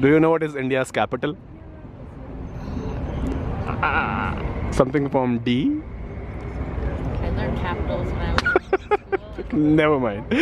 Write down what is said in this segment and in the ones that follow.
Do you know what is India's capital? Something from D? I learned capitals when I was in school. Never mind.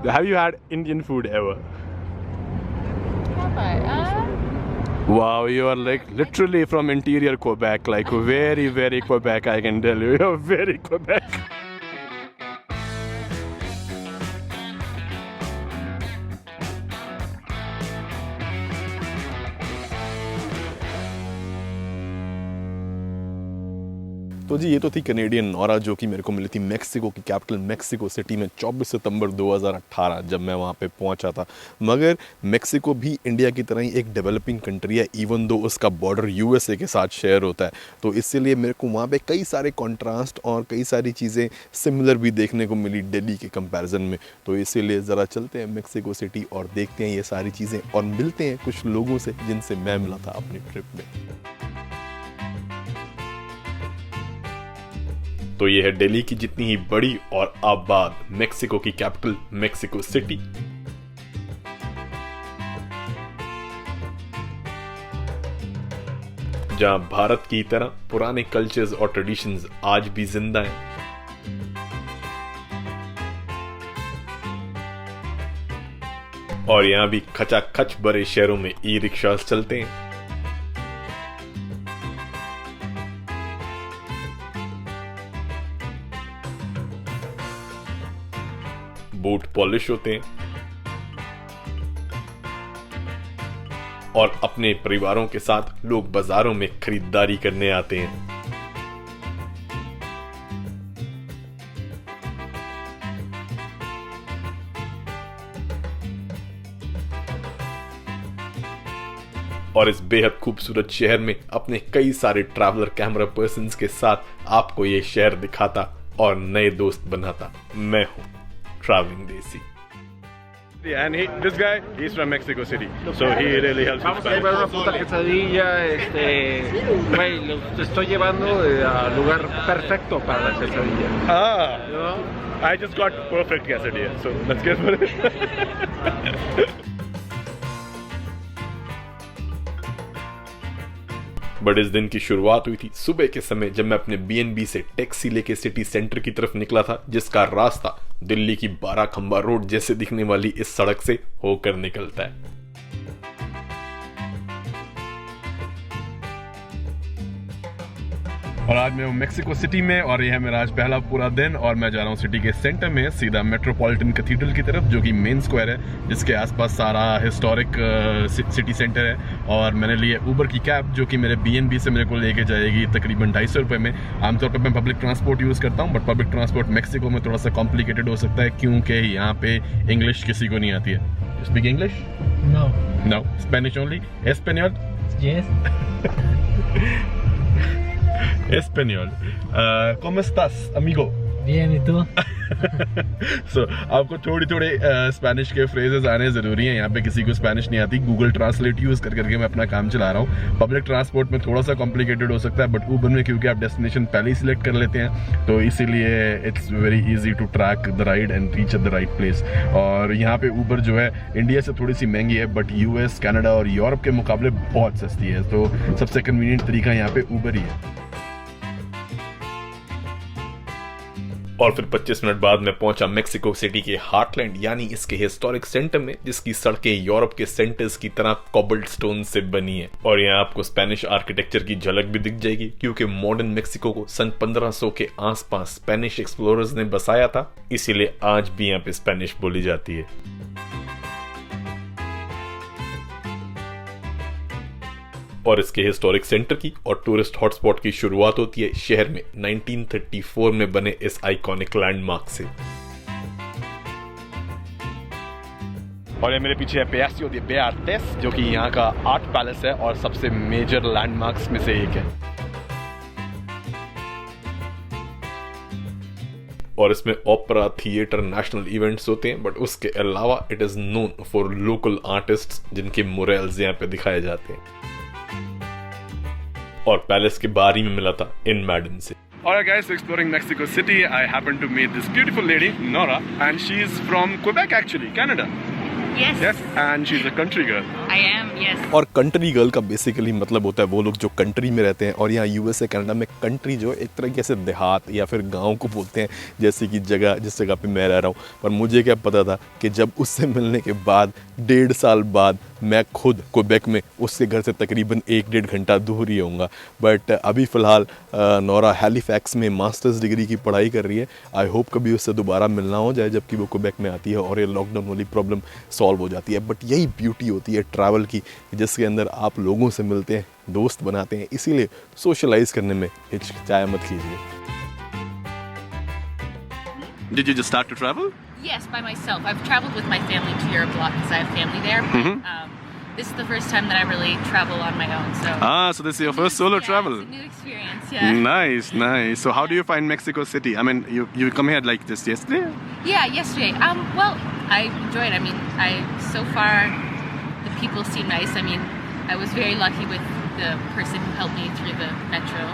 Have you had Indian food ever? Have I? Wow, you are like literally from interior Quebec, like very, very Quebec, I can tell you. You're very Quebec. तो जी ये तो थी Canadian Nora जो कि मेरे को मिली थी Mexico की कैपिटल मेक्सिको सिटी में 24 सितंबर 2018 जब मैं वहाँ पे पहुँचा था। मगर मेक्सिको भी इंडिया की तरह ही एक डेवलपिंग कंट्री है, इवन दो उसका बॉर्डर यूएसए के साथ शेयर होता है। तो इसीलिए मेरे को वहाँ पे कई सारे कॉन्ट्रास्ट और कई सारी चीज़ें सिमिलर भी देखने को मिली दिल्ली के कंपैरिजन में। तो इसीलिए ज़रा चलते हैं मेक्सिको सिटी और देखते हैं ये सारी चीज़ें और मिलते हैं कुछ लोगों से जिनसे मैं मिला था अपनी ट्रिप में। तो ये है दिल्ली की जितनी ही बड़ी और आबाद मेक्सिको की कैपिटल मेक्सिको सिटी। जहां भारत की तरह पुराने कल्चर्स और ट्रेडिशंस आज भी जिंदा हैं। और यहां भी खचाखच बड़े शहरों में ई रिक्शास चलते हैं। बूट पॉलिश होते हैं और अपने परिवारों के साथ लोग बाजारों में खरीदारी करने आते हैं। और इस बेहद खूबसूरत शहर में अपने कई सारे ट्रैवलर कैमरा पर्सन्स के साथ आपको ये शहर दिखाता और नए दोस्त बनाता मैं हूं Traveling Desi. And this guy, he's from Mexico City, so he really helps. Vamos a llevar una puta quesadilla, güey, te estoy llevando al lugar perfecto para la quesadilla. Ah, ¿No? I just got perfect quesadilla, so let's get for it. But इस दिन की शुरुआत हुई थी सुबह के समय जब मैं अपने बीएनबी से टैक्सी लेके सिटी सेंटर की तरफ निकला था, जिसका रास्ता दिल्ली की 12 खंबा रोड जैसे दिखने वाली इस सड़क से होकर निकलता है। और आज मैं हूँ मेक्सिको सिटी में और यह है मेरा आज पहला पूरा दिन और मैं जा रहा हूँ सिटी के सेंटर में सीधा मेट्रोपॉलिटन कैथीड्रल की तरफ, जो कि मेन स्क्वायर है जिसके आसपास सारा हिस्टोरिक सिटी सेंटर है। और मैंने लिए ऊबर की कैब जो कि मेरे बीएनबी से मेरे को लेके जाएगी तकरीबन 250 रुपये में। आमतौर पर मैं पब्लिक ट्रांसपोर्ट यूज़ करता हूँ, बट पब्लिक ट्रांसपोर्ट मेक्सिको में थोड़ा सा कॉम्प्लिकेटेड हो सकता है क्योंकि यहाँ पे इंग्लिश किसी को नहीं आती है। Speak English? No. No, Spanish only. एस्पेनियल? Yes. Español. ¿Cómo estás, amigo? Bien, ¿y tú? आपको थोड़ी थोड़े स्पेनिश के फ्रेजेस आने ज़रूरी हैं। यहाँ पे किसी को स्पेनिश नहीं आती, गूगल ट्रांसलेट यूज़ करके मैं अपना काम चला रहा हूँ। पब्लिक ट्रांसपोर्ट में थोड़ा सा कॉम्प्लिकेटेड हो सकता है, बट ऊबर में क्योंकि आप डेस्टिनेशन पहले ही सिलेक्ट कर लेते हैं तो इसीलिए it's very easy to track the ride and reach at the right place. और यहाँ पे ऊबर जो है इंडिया से थोड़ी सी महंगी है, बट यूएस, कनाडा और यूरोप के मुकाबले बहुत सस्ती है। तो सबसे कन्वीनियंट तरीका यहाँ पे ऊबर ही है। और फिर 25 मिनट बाद मैं पहुंचा मेक्सिको सिटी के हार्टलैंड यानी इसके हिस्टोरिक सेंटर में, जिसकी सड़कें यूरोप के सेंटर्स की तरह कॉबल्ड स्टोन से बनी है। और यहाँ आपको स्पेनिश आर्किटेक्चर की झलक भी दिख जाएगी क्योंकि मॉडर्न मेक्सिको को सन 1500 के आसपास स्पेनिश एक्सप्लोरर्स ने बसाया था, इसीलिए आज भी यहाँ पे स्पेनिश बोली जाती है। और इसके हिस्टोरिक सेंटर की और टूरिस्ट हॉटस्पॉट की शुरुआत होती है शहर में 1934 में बने इस आइकॉनिक लैंडमार्क से। और ये मेरे पीछे है पेलासियो de Artes, जो कि यहाँ का आर्ट पैलेस है और सबसे मेजर लैंडमार्क्स में से एक है। और इसमें ओपेरा, थिएटर, नेशनल इवेंट्स होते हैं, बट उसके अलावा it is known for local artists जिनके मुरेल्स यहाँ पे दिखाए जाते हैं। और पैलेस के बाहर ही में मिला था इन मैडन से। Alright guys, so exploring Mexico City, I happened to meet this beautiful lady, Nora, and she's from Quebec actually, Canada. Yes. Yes, and she's a country girl. I am, yes. और country girl का basically मतलब होता है वो लोग जो country में रहते हैं, और यहाँ यूएसए कनाडा में कंट्री जो एक तरह के ऐसे देहात या फिर गांव को बोलते हैं, जैसे कि जगह जिस जगह पे मैं रह रहा हूँ। पर मुझे क्या पता था कि जब उससे मिलने के बाद 1.5 साल बाद मैं खुद क्वेबेक में उसके घर से तकरीबन 1-1.5 घंटा दूर ही होऊंगा। बट अभी फ़िलहाल नोरा हैलिफैक्स में मास्टर्स डिग्री की पढ़ाई कर रही है। आई होप कभी उससे दोबारा मिलना हो जाए जबकि वो क्वेबेक में आती है और ये लॉकडाउन वाली प्रॉब्लम सॉल्व हो जाती है। बट यही ब्यूटी होती है ट्रैवल की, जिसके अंदर आप लोगों से मिलते हैं, दोस्त बनाते हैं, इसीलिए सोशलाइज करने में हिचकिचाया मत कीजिए। Did you just start to travel? Yes, by myself. I've traveled with my family to Europe a lot because I have family there. This is the first time that I really travel on my own. So. So this is your first solo travel. It's a new experience. Yeah. Nice, nice. So how do you find Mexico City? I mean, you come here like just yesterday? Yeah, yesterday. Well, I enjoyed it. I mean, so far the people seem nice. I mean, I was very lucky with the person who helped me through the metro.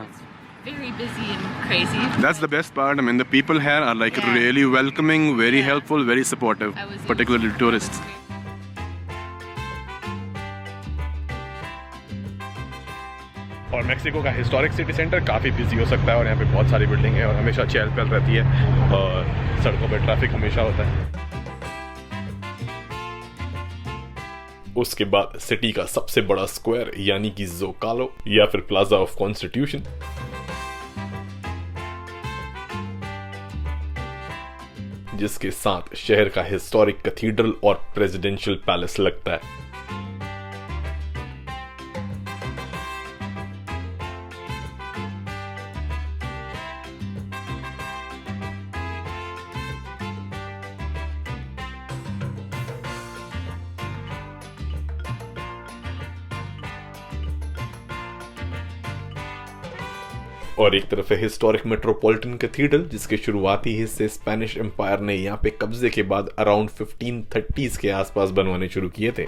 It's very busy and crazy. That's the best part. I mean, the people here are like really welcoming, very helpful, very supportive, particularly tourists. और Mexico का historic city centre काफ़ी busy हो सकता है, और यहाँ पे बहुत सारी बिल्डिंग है और हमेशा चहल पहल रहती है और सड़कों पे ट्रैफिक हमेशा होता है। उसके बाद सिटी का सबसे बड़ा स्क्वायर यानी कि ज़ोकालो या फिर प्लाजा ऑफ कॉन्स्टिट्यूशन, जिसके साथ शहर का हिस्टोरिक कैथीड्रल और प्रेसिडेंशियल पैलेस लगता है। और एक तरफ है हिस्टोरिक मेट्रोपॉलिटन कैथीड्रल, जिसके शुरुआती हिस्से स्पेनिश एम्पायर ने यहाँ पे कब्जे के बाद अराउंड 1530s के आसपास बनवाने शुरू किए थे।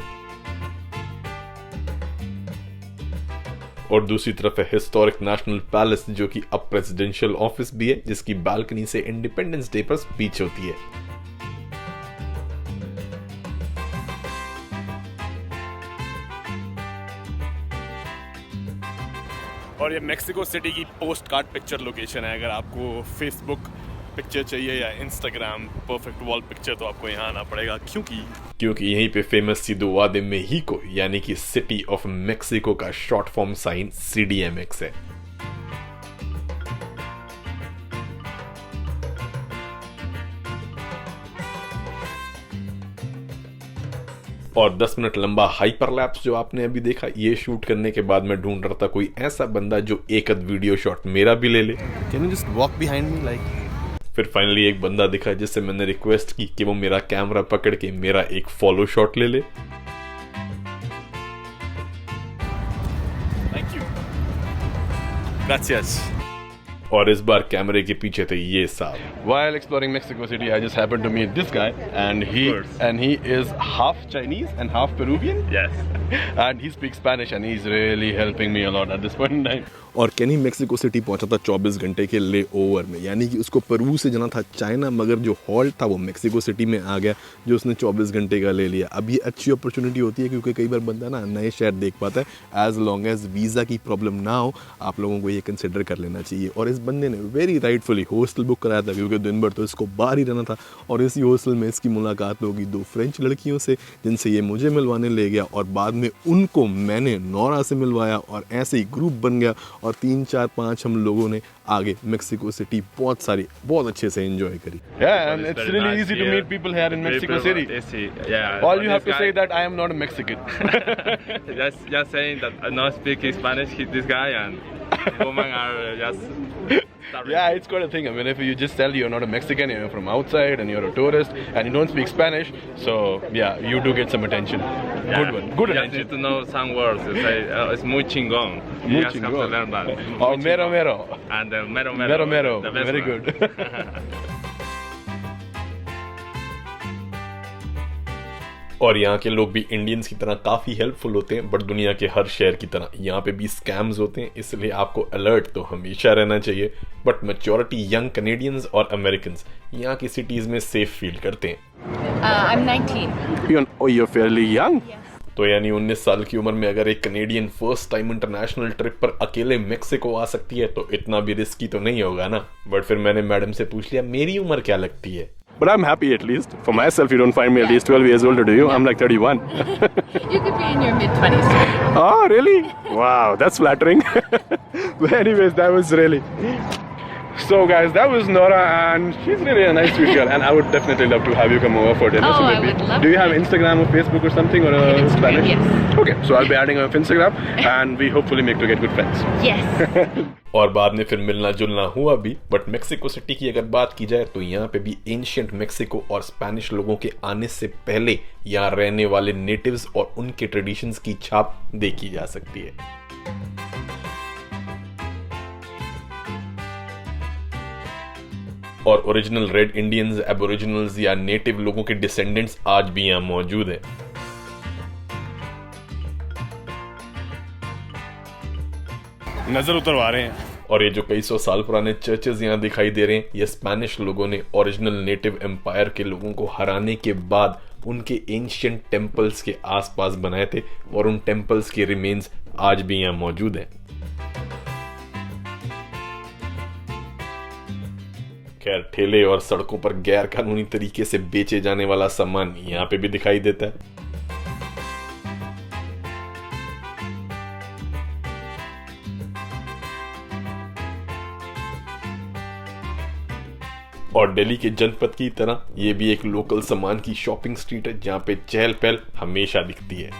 और दूसरी तरफ है हिस्टोरिक नेशनल पैलेस, जो कि अब प्रेसिडेंशियल ऑफिस भी है, जिसकी बालकनी से इंडिपेंडेंस डे पर स्पीच होती है। और ये मेक्सिको सिटी की पोस्ट कार्ड पिक्चर लोकेशन है। अगर आपको फेसबुक पिक्चर चाहिए या इंस्टाग्राम परफेक्ट वॉल पिक्चर, तो आपको यहाँ आना पड़ेगा, क्योंकि यहीं पे फेमस सिडोआ दे मेहिको यानी कि सिटी ऑफ मेक्सिको का शॉर्ट फॉर्म साइन CDMX है। और 10 मिनट लंबा हाइपरलैप्स जो आपने अभी देखा, ये शूट करने के बाद मैं ढूंढ रहा था कोई ऐसा बंदा जो एक अद वीडियो शॉट मेरा भी ले ले। Can you just walk behind me like? फिर फाइनली एक बंदा दिखा जिससे मैंने रिक्वेस्ट की कि वो मेरा कैमरा पकड़ के मेरा एक फॉलो शॉट ले ले। Thank you. Gracias. और इस बार कैमरे के पीछे थे ये साहब। While exploring Mexico City, I just happened to meet this guy, and he is half Chinese and half Peruvian. Yes. And he speaks Spanish, and he's really helping me a lot at this point in time. और केनी Mexico city पहुंचा था 24 घंटे के ले over में, यानी कि उसको पेरू से जाना था चाइना, मगर जो हॉल्ट था वो मेक्सिको सिटी में आ गया, जो उसने 24 घंटे का ले लिया। अब ये अच्छी अपॉर्चुनिटी होती है क्योंकि कई बार बंदा ना नए शहर देख पाता है। एज लॉन्ग एज वीज़ा की प्रॉब्लम ना हो, आप लोगों को ये कंसिडर कर लेना चाहिए। और इस बंदे ने वेरी राइटफुली हॉस्टल बुक कराया था, क्योंकि दिन भर तो इसको बाहर ही रहना था। और इसी हॉस्टल में इसकी मुलाकात होगी 2 फ्रेंच लड़कियों से, जिनसे ये मुझे मिलवाने ले गया, और बाद में उनको मैंने नोरा से मिलवाया, और ऐसे ही ग्रुप बन गया, और 3, 4, 5 हम लोगों ने आगे मेक्सिको सिटी बहुत अच्छे से एंजॉय करी। Yeah, and it's really easy to meet people here in Mexico City. Yeah. All you have to say that I am not a Mexican. just saying that I not speak Spanish. This guy and the woman are just. Yeah, it's quite a thing. I mean, if you just tell you're not a Mexican, you're from outside, and you're a tourist, and you don't speak Spanish, so yeah, you do get some attention. Yeah. Good one. Good You attention. need to know some words. It's, it's muy chingón. Muy You just have chingón. to learn that. Oh, Muy mero chingón. mero. And mero Mero mero. the best Very one. good. और यहाँ के लोग भी Indians की तरह काफ़ी helpful होते हैं, बट दुनिया के हर शहर की तरह यहाँ पे भी स्कैम्स होते हैं, इसलिए आपको अलर्ट तो हमेशा रहना चाहिए। बट मेजॉरिटी यंग कनेडियंस और अमेरिकन्स यहाँ की सिटीज़ में सेफ फील करते हैं। I'm 19. You're fairly young. तो यानी 19 साल की उम्र में अगर एक Canadian first time international trip पर अकेले मेक्सिको आ सकती है तो इतना भी रिस्की तो नहीं होगा ना। बट फिर मैंने मैडम से पूछ लिया मेरी उम्र क्या लगती है। But I'm happy at least. For myself, you don't find me at least 12 years older, do you? I'm like 31. You could be in your mid-20s. Oh, really? Wow, that's flattering. But anyways, that was really... So guys, that was Nora, and she's really a nice sweet girl, and I would definitely love to have you come over for dinner. Oh, so I maybe, would love do you have to. Instagram or Facebook or something, or Instagram, Spanish? yes. Okay, so I'll be adding her on Instagram, and we hopefully make to get good friends. Yes. और बाद में फिर मिलना जुलना हुआ भी। But Mexico city की अगर बात की जाए तो यहाँ पे भी एंशिएंट मेक्सिको और स्पेनिश लोगों के आने से पहले यहाँ रहने वाले नेटिव्स और उनके ट्रेडिशंस की छाप देखी जा सकती है। और ओरिजिनल रेड इंडियंस, एबोरिजिनल्स या नेटिव लोगों के डिसेंडेंट्स आज भी यहाँ मौजूद हैं। नजर उतरवा रहे हैं। और ये जो कई सौ साल पुराने चर्चेस यहाँ दिखाई दे रहे हैं, ये स्पेनिश लोगों ने ओरिजिनल नेटिव एम्पायर के लोगों को हराने के बाद उनके एंशिएंट टेम्पल्स के आसपास बनाए थे, और उन टेम्पल्स के रिमेन्स आज भी यहाँ मौजूद हैं। खैर, ठेले और सड़कों पर गैर कानूनी तरीके से बेचे जाने वाला सामान यहाँ पे भी दिखाई देता है। और दिल्ली के जनपद की तरह ये भी एक लोकल सामान की शॉपिंग स्ट्रीट है जहाँ पे चहल पहल हमेशा दिखती है।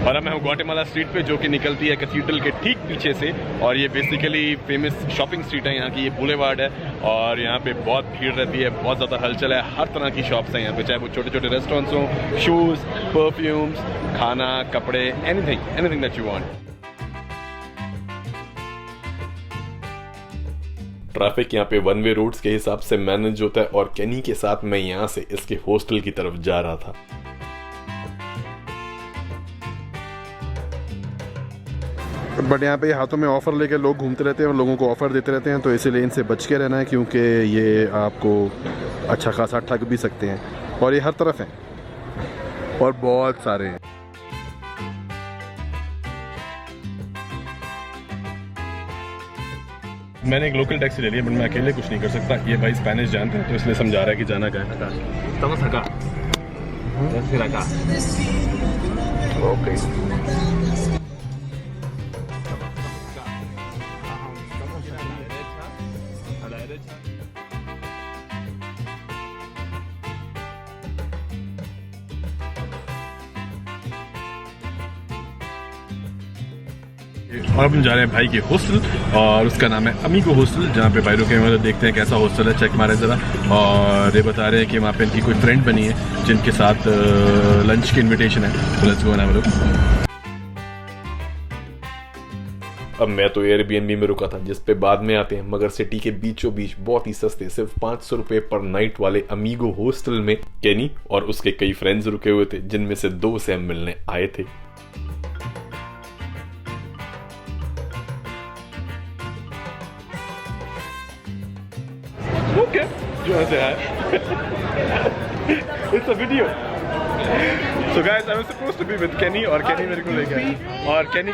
और अब मैं हूँ ग्वाटेमाला स्ट्रीट पे, जो कि निकलती है कैथीड्रल के ठीक पीछे से, और ये बेसिकली फेमस शॉपिंग स्ट्रीट है यहाँ की। ये बुलेवार्ड है और यहाँ पे बहुत भीड़ रहती है, बहुत ज़्यादा हलचल है। हर तरह की शॉप्स हैं यहाँ पे, चाहे वो छोटे छोटे रेस्टोरेंट्स हों, शूज़, परफ्यूम्स, खाना, कपड़े, anything that you want. Traffic यहाँ पे वन वे रोड्स के हिसाब से मैनेज होता है, और केनी के साथ मैं यहाँ से इसके हॉस्टल की तरफ जा रहा था। बट यहाँ पे हाथों में ऑफ़र लेके लोग घूमते रहते हैं और लोगों को ऑफ़र देते रहते हैं, तो इसीलिए इनसे बच के रहना है, क्योंकि ये आपको अच्छा खासा ठग भी सकते हैं। और ये हर तरफ हैं और बहुत सारे हैं। मैंने एक लोकल टैक्सी ले लिया, बट मैं अकेले कुछ नहीं कर सकता। ये भाई स्पेनिश जानते हैं, तो इसलिए समझा रहा है कि जाना कहाँ है। ओके। और अब हम जा रहे हैं भाई के हॉस्टल, और उसका नाम है अमीगो हॉस्टल, जहाँ पे भाई रुके हैं। देखते हैं कैसा हॉस्टल है, चेक मारे ज़रा। और ये बता रहे हैं कि वहाँ पे इनकी कोई फ्रेंड बनी है जिनके साथ लंच की इनविटेशन है, तो let's go and have a look. अब मैं तो एयरबीएनबी में रुका था, जिस पे बाद में आते हैं, मगर सिटी के बीचों बीच बहुत ही सस्ते, सिर्फ 500 रुपए पर नाइट वाले अमीगो हॉस्टल में केनी और उसके कई फ्रेंड्स रुके हुए थे, जिनमें से 2 से हम मिलने आए थे। Okay, you want to say hi? It's a video. So guys, I was supposed to be with Kenny, और Kenny मेरे को ले गया, और Kenny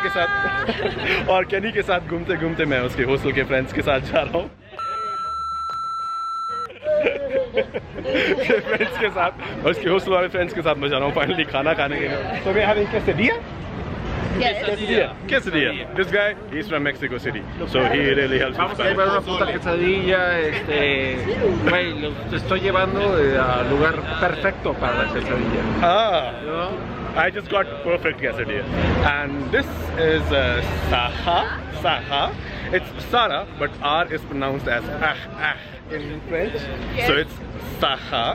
के साथ घूमते घूमते मैं उसके हॉस्टल के फ्रेंड्स के साथ जा रहा हूँ। फ्रेंड्स के साथ, और उसके हॉस्टल वाले फ्रेंड्स के साथ मैं जा रहा हूँ फाइनली खाना खाने के लिए। So we are having quesadilla. Quesadilla. This guy, he's from Mexico City, so he really helps with Spanish. Una puta quesadilla, güey, te estoy llevando al lugar perfecto para la quesadilla. Ah, I just got perfect quesadilla. And this is Saha. It's Sara, but R is pronounced as in French. Yes. So it's Saha.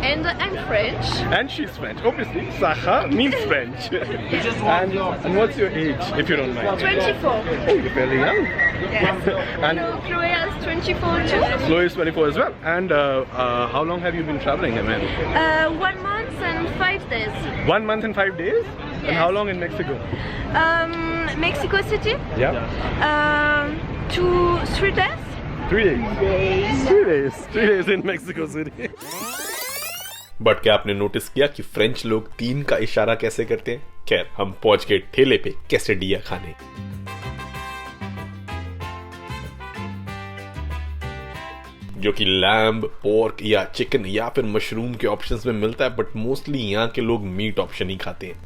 And I'm French. And she's French. Obviously, Sacha means French. And what's your age, if you don't mind? 24. Oh, you're fairly young. Yes. And So Chloe is 24 too. Chloe is 24 as well. And how long have you been traveling, Aman? 1 month and 5 days. 1 month and 5 days? And how long in Mexico? Mexico City. Yeah. 3 days. 3 days. 3 days. 3 days in Mexico City. But क्या आपने notice किया कि French लोग 3 का इशारा कैसे करते हैं? खैर, हम पहुंच गए ठेले पे quesadilla खाने। जो कि लैम्ब, पोर्क या चिकन या फिर मशरूम के ऑप्शंस में मिलता है, बट मोस्टली यहाँ के लोग मीट ऑप्शन ही खाते हैं।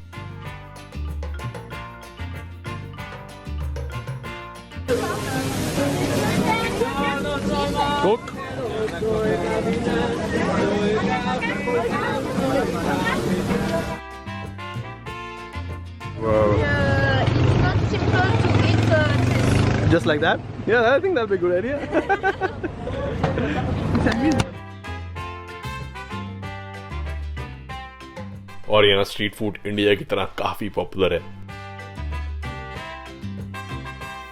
Coke It's not simple to eat this. Just like that? Yeah, I think that'll be a good idea. और यहाँ स्ट्रीट फूड इंडिया की तरह काफी पॉपुलर है।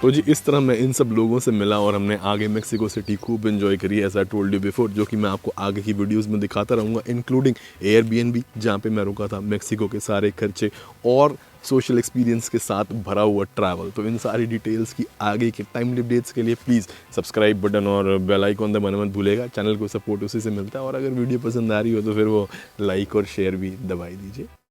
तो जी इस तरह मैं इन सब लोगों से मिला और हमने आगे मेक्सिको सिटी खूब एंजॉय करी, as I told you before, जो कि मैं आपको आगे की वीडियोस में दिखाता रहूँगा, इंक्लूडिंग एयरबीएनबी जहाँ पे मैं रुका था, मेक्सिको के सारे खर्चे और सोशल एक्सपीरियंस के साथ भरा हुआ ट्रैवल। तो इन सारी डिटेल्स की आगे के टाइमली अपडेट्स के लिए प्लीज़ सब्सक्राइब बटन और बेल आइकॉन दबाना मत भूलेगा। चैनल को सपोर्ट उसी से मिलता है और अगर वीडियो पसंद आ रही हो तो फिर वो लाइक और शेयर भी दबाई दीजिए।